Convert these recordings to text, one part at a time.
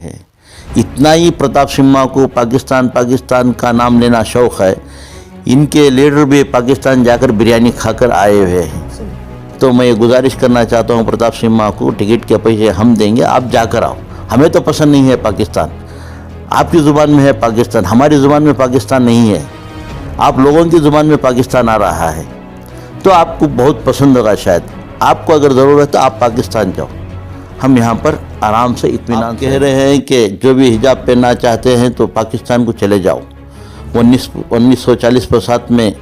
है। इतना ही प्रताप सिम्हा को पाकिस्तान का नाम लेना शौक़ है। इनके लीडर भी पाकिस्तान जाकर बिरयानी खाकर आए हुए हैं। तो मैं ये गुजारिश करना चाहता हूँ प्रताप सिम्हा को, टिकट के पैसे हम देंगे, आप जाकर आओ। हमें तो पसंद नहीं है पाकिस्तान, आपकी ज़ुबान में है पाकिस्तान, हमारी ज़ुबान में पाकिस्तान नहीं है। आप लोगों की ज़ुबान में पाकिस्तान आ रहा है तो आपको बहुत पसंद होगा शायद। आपको अगर ज़रूरत है तो आप पाकिस्तान जाओ, हम यहाँ पर आराम से इत्मीनान कह रहे हैं कि जो भी हिजाब पहनना चाहते हैं तो पाकिस्तान को चले जाओ। 1940-50 में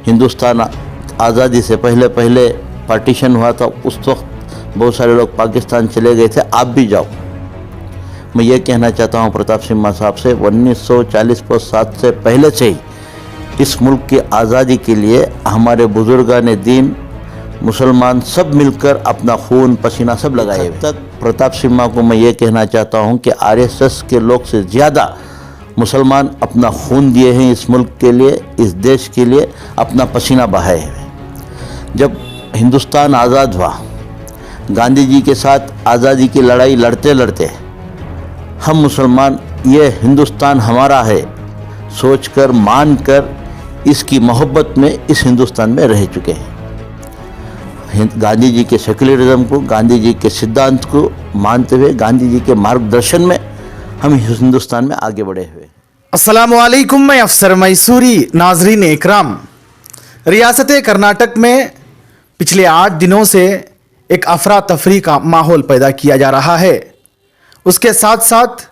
हिंदुस्तान आज़ादी से पहले पार्टीशन हुआ था, उस वक्त बहुत सारे लोग पाकिस्तान चले गए थे, आप भी जाओ। मैं ये कहना चाहता हूँ प्रताप सिम्हा साहब से, 1940-50 से पहले से ही इस मुल्क की आज़ादी के लिए हमारे बुजुर्गान दीन, मुसलमान सब मिलकर अपना खून पसीना सब लगाए। तक प्रताप सिम्हा को मैं ये कहना चाहता हूँ कि आरएसएस के लोग से ज़्यादा मुसलमान अपना खून दिए हैं इस मुल्क के लिए, इस देश के लिए अपना पसीना बहाए हैं। जब हिंदुस्तान आज़ाद हुआ, गांधी जी के साथ आज़ादी की लड़ाई लड़ते लड़ते हम मुसलमान ये हिंदुस्तान हमारा है सोचकर, मानकर, इसकी मोहब्बत में इस हिंदुस्तान में रह चुके हैं। गांधी जी के सेकुलरिज्म को, गांधी जी के सिद्धांत को मानते हुए, गांधी जी के मार्गदर्शन में हम हिंदुस्तान में आगे बढ़े हुए। अस्सलामु अलैकुम, मैं अफसर मैसूरी। नाजरीन इकराम, रियासत कर्नाटक में पिछले 8 दिनों से एक अफरा तफरी का माहौल पैदा किया जा रहा है। उसके साथ साथ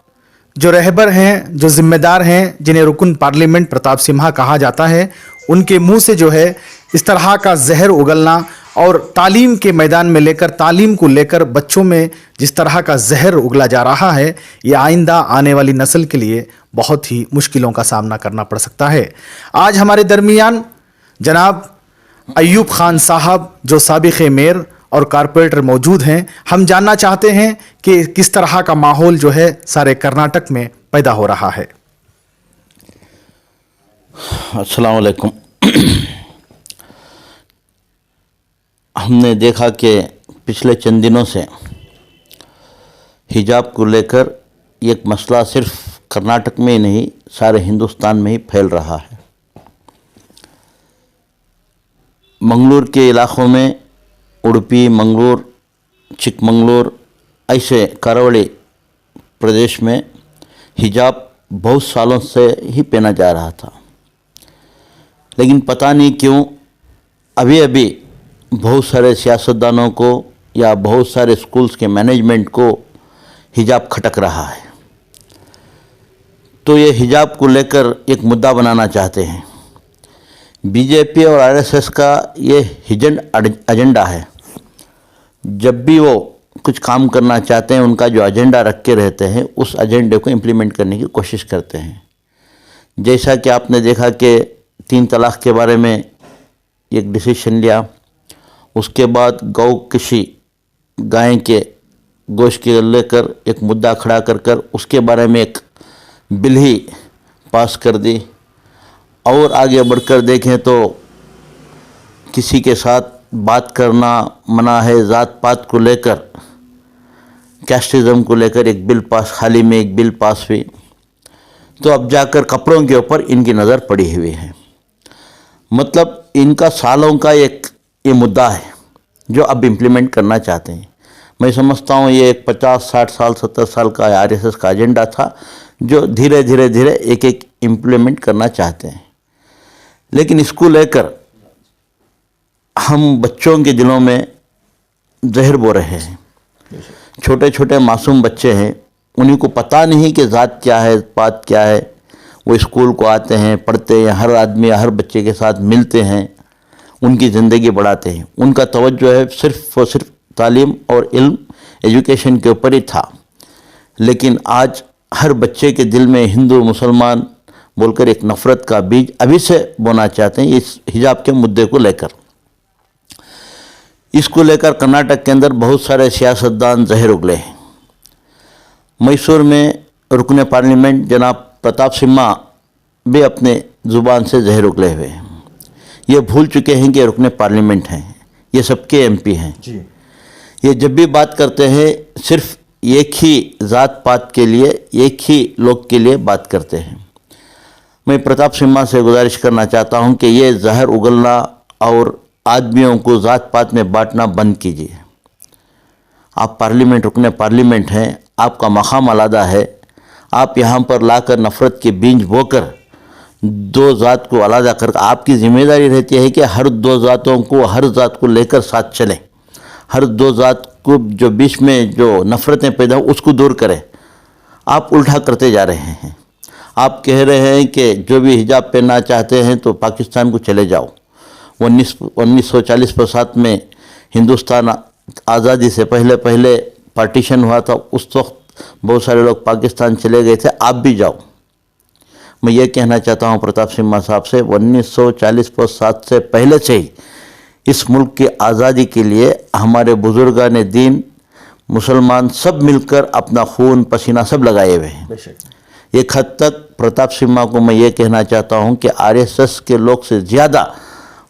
जो रहबर हैं, जो जिम्मेदार हैं, जिन्हें रुकन पार्लियामेंट प्रताप सिम्हा कहा जाता है, उनके मुंह से जो है इस तरह का जहर उगलना और तालीम के मैदान में लेकर, तालीम को लेकर बच्चों में जिस तरह का जहर उगला जा रहा है, ये आइंदा आने वाली नस्ल के लिए बहुत ही मुश्किलों का सामना करना पड़ सकता है। आज हमारे दरमियान जनाब अयूब खान साहब जो साबिक़ मेयर और कारपोरेटर मौजूद हैं। हम जानना चाहते हैं कि किस तरह का माहौल जो है सारे कर्नाटक में पैदा हो रहा है। अस्सलाम वालेकुम। हमने देखा कि पिछले चंद दिनों से हिजाब को लेकर एक मसला सिर्फ कर्नाटक में ही नहीं, सारे हिंदुस्तान में ही फैल रहा है। मंगलूर के इलाक़ों में, उडुपी, मंगलूर, चिकमंगलूर, ऐसे करावली प्रदेश में हिजाब बहुत सालों से ही पहना जा रहा था, लेकिन पता नहीं क्यों अभी अभी बहुत सारे सियासतदानों को या बहुत सारे स्कूल्स के मैनेजमेंट को हिजाब खटक रहा है। तो ये हिजाब को लेकर एक मुद्दा बनाना चाहते हैं। बीजेपी और आरएसएस का ये हिडन एजेंडा है। जब भी वो कुछ काम करना चाहते हैं, उनका जो एजेंडा रख के रहते हैं, उस एजेंडे को इम्प्लीमेंट करने की कोशिश करते हैं। जैसा कि आपने देखा कि 3 तलाक़ के बारे में एक डिसीजन लिया, उसके बाद गौ कृषि, गाय के गोश्त के लेकर एक मुद्दा खड़ा कर उसके बारे में एक बिल ही पास कर दी। और आगे बढ़कर देखें तो किसी के साथ बात करना मना है, ज़ात पात को लेकर, कैस्टिज़म को लेकर एक बिल पास, हाल ही में एक बिल पास हुई। तो अब जाकर कपड़ों के ऊपर इनकी नज़र पड़ी हुई है। मतलब इनका सालों का एक ये मुद्दा है जो अब इम्प्लीमेंट करना चाहते हैं। मैं समझता हूँ ये एक 50, 60 साल, 70 साल का आरएसएस का एजेंडा था जो धीरे धीरे एक इम्प्लीमेंट करना चाहते हैं। लेकिन इसको लेकर हम बच्चों के दिलों में जहर बो रहे हैं। छोटे छोटे मासूम बच्चे हैं, उन्हीं को पता नहीं कि ज़ात क्या है, पात क्या है। वो स्कूल को आते हैं, पढ़ते हैं, हर आदमी हर बच्चे के साथ मिलते हैं, उनकी ज़िंदगी बढ़ाते हैं। उनका तवज्जो है सिर्फ़ और सिर्फ तालीम और इल्म, एजुकेशन के ऊपर ही था। लेकिन आज हर बच्चे के दिल में हिंदू मुसलमान बोलकर एक नफ़रत का बीज अभी से बोना चाहते हैं इस हिजाब के मुद्दे को लेकर। इसको लेकर कर्नाटक के अंदर बहुत सारे सियासतदान जहर उगले हैं। मैसूर में रुकन पार्लियामेंट जनाब प्रताप सिम्हा भी अपने ज़ुबान से जहर उगले हुए हैं। ये भूल चुके हैं कि रुकन पार्लियामेंट हैं, ये सबके एमपी हैं जी। ये जब भी बात करते हैं सिर्फ एक ही जात पात के लिए, एक ही लोग के लिए बात करते हैं। मैं प्रताप सिम्हा से गुजारिश करना चाहता हूं कि ये जहर उगलना और आदमियों को जात पात में बांटना बंद कीजिए। आप पार्लियामेंट, रुकने पार्लियामेंट हैं, आपका मकाम अलग है। आप यहाँ पर लाकर नफ़रत के बीज बोकर दो जात को अलग कर, आपकी जिम्मेदारी रहती है कि हर दो जातों को, हर जात को लेकर साथ चलें। हर दो जात को जो बीच में जो नफ़रतें पैदा हो उसको दूर करें। आप उल्टा करते जा रहे हैं। आप कह रहे हैं कि जो भी हिजाब पहनना चाहते हैं तो पाकिस्तान को चले जाओ। 1940-50 में हिंदुस्तान आज़ादी से पहले पार्टीशन हुआ था, उस वक्त बहुत सारे लोग पाकिस्तान चले गए थे, आप भी जाओ। मैं ये कहना चाहता हूँ प्रताप सिम्हा साहब से, 1940-50 से पहले से ही इस मुल्क की आज़ादी के लिए हमारे बुजुर्गान दीन, मुसलमान सब मिलकर अपना खून पसीना सब लगाए हुए हैं। एक हद तक प्रताप सिम्हा को मैं ये कहना चाहता हूँ कि आरएसएस के लोग से ज़्यादा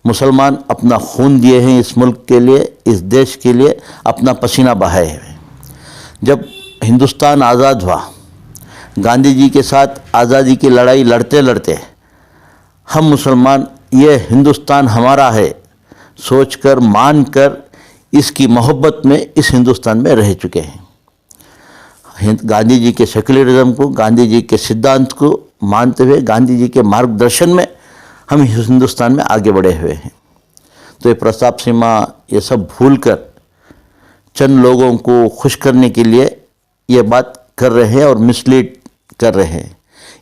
मुसलमान अपना खून दिए हैं इस मुल्क के लिए, इस देश के लिए अपना पसीना बहाए हुए। जब हिंदुस्तान आज़ाद हुआ, गांधी जी के साथ आज़ादी की लड़ाई लड़ते लड़ते हम मुसलमान ये हिंदुस्तान हमारा है सोचकर, मानकर, इसकी मोहब्बत में इस हिंदुस्तान में रह चुके हैं। गांधी जी के सेक्युलरिज्म को, गांधी जी के सिद्धांत को मानते हुए, गांधी जी के मार्गदर्शन में हम इस हिंदुस्तान में आगे बढ़े हुए हैं। तो ये प्रताप सिम्हा ये सब भूलकर चंद लोगों को खुश करने के लिए ये बात कर रहे हैं और मिसलीड कर रहे हैं।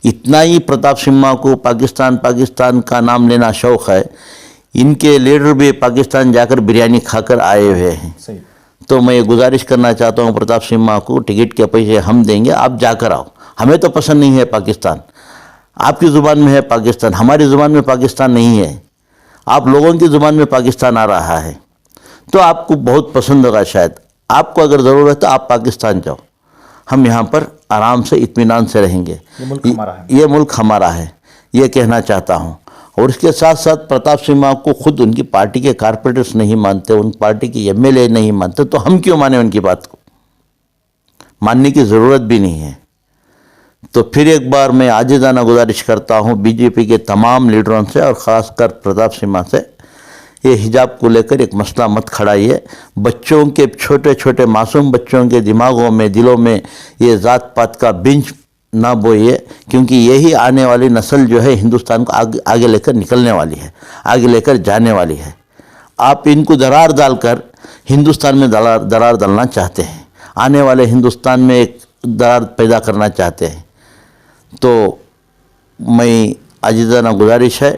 इतना ही प्रताप सिम्हा को पाकिस्तान का नाम लेना शौक़ है। इनके लीडर भी पाकिस्तान जाकर बिरयानी खाकर आए हुए हैं। सही। तो मैं ये गुजारिश करना चाहता हूँ प्रताप सिम्हा को, टिकट के पैसे हम देंगे, आप जाकर आओ। हमें तो पसंद नहीं है पाकिस्तान, आपकी ज़ुबान में है पाकिस्तान, हमारी ज़ुबान में पाकिस्तान नहीं है। आप लोगों की ज़ुबान में पाकिस्तान आ रहा है तो आपको बहुत पसंद होगा शायद। आपको अगर ज़रूरत है तो आप पाकिस्तान जाओ, हम यहाँ पर आराम से इत्मीनान से रहेंगे। ये मुल्क हमारा है। ये मुल्क हमारा है, ये कहना चाहता हूँ। और इसके साथ साथ प्रताप सिम्हा को खुद उनकी पार्टी के कारपोरेटर्स नहीं मानते, उन पार्टी के एमएलए नहीं मानते, तो हम क्यों माने उनकी बात को? मानने की ज़रूरत भी नहीं है। तो फिर एक बार मैं आजिज़ाना गुजारिश करता हूँ बीजेपी के तमाम लीडरों से और ख़ासकर प्रताप सिम्हा से, ये हिजाब को लेकर एक मसला मत खड़ाइए। बच्चों के, छोटे छोटे मासूम बच्चों के दिमागों में, दिलों में ये ज़ात पात का बीज ना बोइए, क्योंकि यही आने वाली नस्ल जो है हिंदुस्तान को आगे लेकर निकलने वाली है, आगे लेकर जाने वाली है। आप इनको दरार डालकर हिंदुस्तान में दरार डालना चाहते हैं, आने वाले हिंदुस्तान में एक दरार पैदा करना चाहते हैं। तो मैं आजिज़ाना गुजारिश है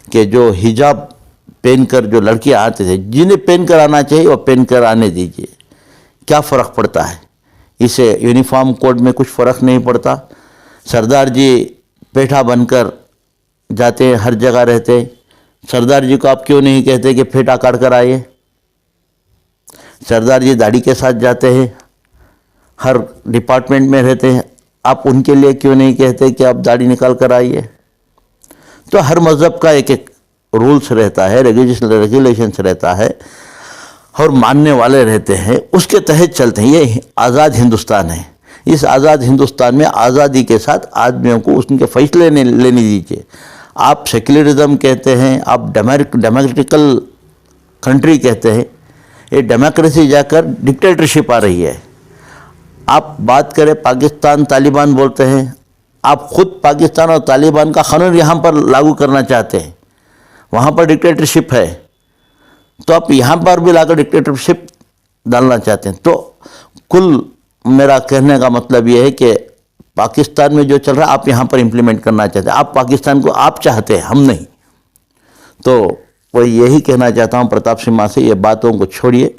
कि जो हिजाब पहनकर जो लड़कियां आते थे, जिन्हें पहनकर आना चाहिए वो पहनकर आने दीजिए। क्या फ़र्क पड़ता है इसे? यूनिफॉर्म कोड में कुछ फ़र्क नहीं पड़ता। सरदार जी पेठा बनकर जाते हैं, हर जगह रहते हैं। सरदार जी को आप क्यों नहीं कहते कि फेटा काट कर आइए? सरदार जी दाढ़ी के साथ जाते हैं, हर डिपार्टमेंट में रहते हैं, आप उनके लिए क्यों नहीं कहते कि आप दाढ़ी निकाल कर आइए? तो हर मज़हब का एक एक रूल्स रहता है, रेगुलेशंस रहता है और मानने वाले रहते हैं, उसके तहत चलते हैं। ये आज़ाद हिंदुस्तान है। इस आज़ाद हिंदुस्तान में आज़ादी के साथ आदमियों को उसके फैसले लेने दीजिए। आप सेक्युलरिज्म कहते हैं, आप डेमोक्रेटिकल कंट्री कहते हैं, ये डेमोक्रेसी जाकर डिक्टेटरशिप आ रही है। आप बात करें पाकिस्तान तालिबान बोलते हैं, आप खुद पाकिस्तान और तालिबान का कानून यहाँ पर लागू करना चाहते हैं, वहाँ पर डिक्टेटरशिप है, तो आप यहाँ पर भी लाकर डिक्टेटरशिप डालना चाहते हैं। तो कुल मेरा कहने का मतलब ये है कि पाकिस्तान में जो चल रहा है आप यहाँ पर इम्प्लीमेंट करना चाहते हैं। आप पाकिस्तान को आप चाहते हैं, हम नहीं। तो वही यही कहना चाहता हूँ प्रताप सिम्हा से, ये बातों को छोड़िए,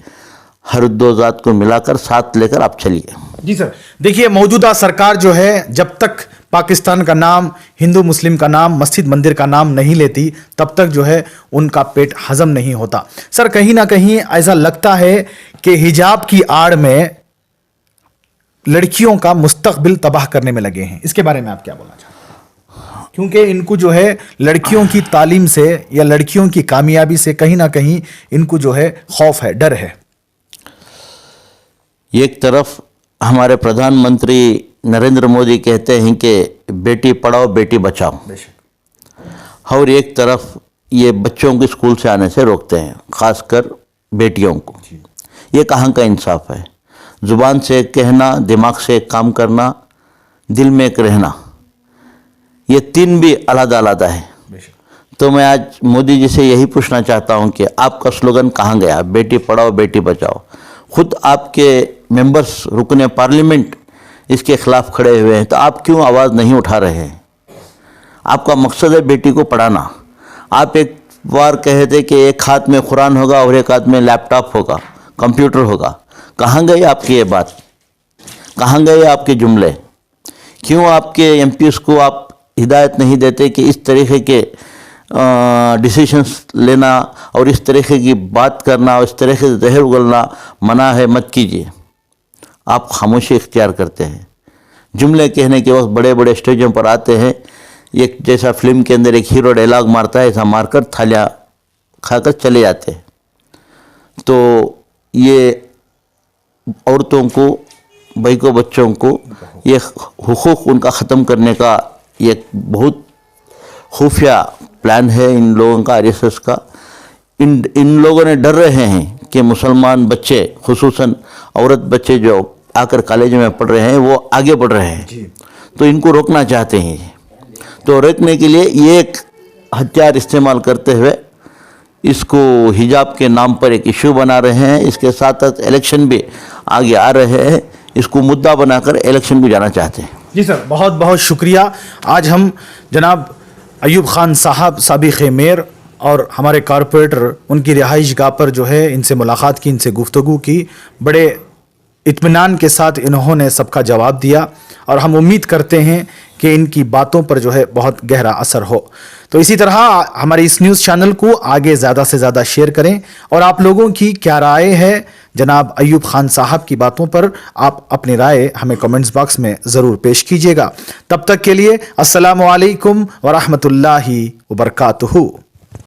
हर दो जात को मिलाकर साथ लेकर आप चलिए। जी सर, देखिए मौजूदा सरकार जो है जब तक पाकिस्तान का नाम, हिंदू मुस्लिम का नाम, मस्जिद मंदिर का नाम नहीं लेती तब तक जो है उनका पेट हजम नहीं होता। सर कहीं ना कहीं ऐसा लगता है कि हिजाब की आड़ में लड़कियों का मुस्तकबिल तबाह करने में लगे हैं। इसके बारे में आप क्या बोलना चाहते हैं? क्योंकि इनको जो है लड़कियों की तालीम से या लड़कियों की कामयाबी से कहीं ना कहीं इनको जो है खौफ है, डर है। एक तरफ हमारे प्रधानमंत्री नरेंद्र मोदी कहते हैं कि बेटी पढ़ाओ बेटी बचाओ, और एक तरफ ये बच्चों को स्कूल से आने से रोकते हैं, खासकर बेटियों को। ये कहाँ का इंसाफ है? ज़ुबान से कहना, दिमाग से काम करना, दिल में एक रहना, ये तीन भी अलग अलग है। तो मैं आज मोदी जी से यही पूछना चाहता हूँ कि आपका स्लोगन कहाँ गया? बेटी पढ़ाओ बेटी बचाओ। खुद आपके मेंबर्स रुकने पार्लियामेंट इसके खिलाफ खड़े हुए हैं, तो आप क्यों आवाज़ नहीं उठा रहे हैं? आपका मकसद है बेटी को पढ़ाना। आप एक बार कहे थे कि एक हाथ में कुरान होगा और एक हाथ में लैपटॉप होगा, कंप्यूटर होगा। कहाँ गई आपकी ये बात? कहाँ गए आपके जुमले? क्यों आपके एमपीज़ को आप हिदायत नहीं देते कि इस तरीके के डिसीशंस लेना और इस तरीके की बात करना और इस तरीके से जहर उगलना मना है, मत कीजिए। आप खामोशी इख्तियार करते हैं। जुमले कहने के वक्त बड़े बड़े स्टेजों पर आते हैं, एक जैसा फिल्म के अंदर एक हीरो डायलॉग मारता है, ऐसा मारकर थालियाँ खाकर चले जाते हैं। तो ये औरतों को, भाइयों बच्चों को ये हुकूक उनका ख़त्म करने का एक बहुत खुफिया प्लान है इन लोगों का, आरएसएस का। इन लोगों ने डर रहे हैं कि मुसलमान बच्चे, खुसूसन औरत बच्चे जो आकर कॉलेज में पढ़ रहे हैं, वो आगे बढ़ रहे हैं, तो इनको रोकना चाहते हैं। तो रोकने के लिए ये एक हथियार इस्तेमाल करते हुए इसको हिजाब के नाम पर एक इशू बना रहे हैं। इसके साथ साथ इलेक्शन भी आगे आ रहे हैं, इसको मुद्दा बनाकर इलेक्शन भी जाना चाहते हैं। जी सर, बहुत बहुत शुक्रिया। आज हम जनाब अयूब खान साहब, साबिक़ मेयर और हमारे कारपोरेटर, उनकी रिहाइश गाह पर जो है इनसे मुलाकात की, इनसे गुफ्तगू की। बड़े इत्मीनान के साथ इन्होंने सबका जवाब दिया और हम उम्मीद करते हैं कि इनकी बातों पर जो है बहुत गहरा असर हो। तो इसी तरह हमारे इस न्यूज़ चैनल को आगे ज़्यादा से ज़्यादा शेयर करें, और आप लोगों की क्या राय है जनाब अयूब खान साहब की बातों पर, आप अपनी राय हमें कमेंट्स बॉक्स में ज़रूर पेश कीजिएगा। तब तक के लिए अस्सलामु अलैकुम व रहमतुल्लाहि व बरकातुहू।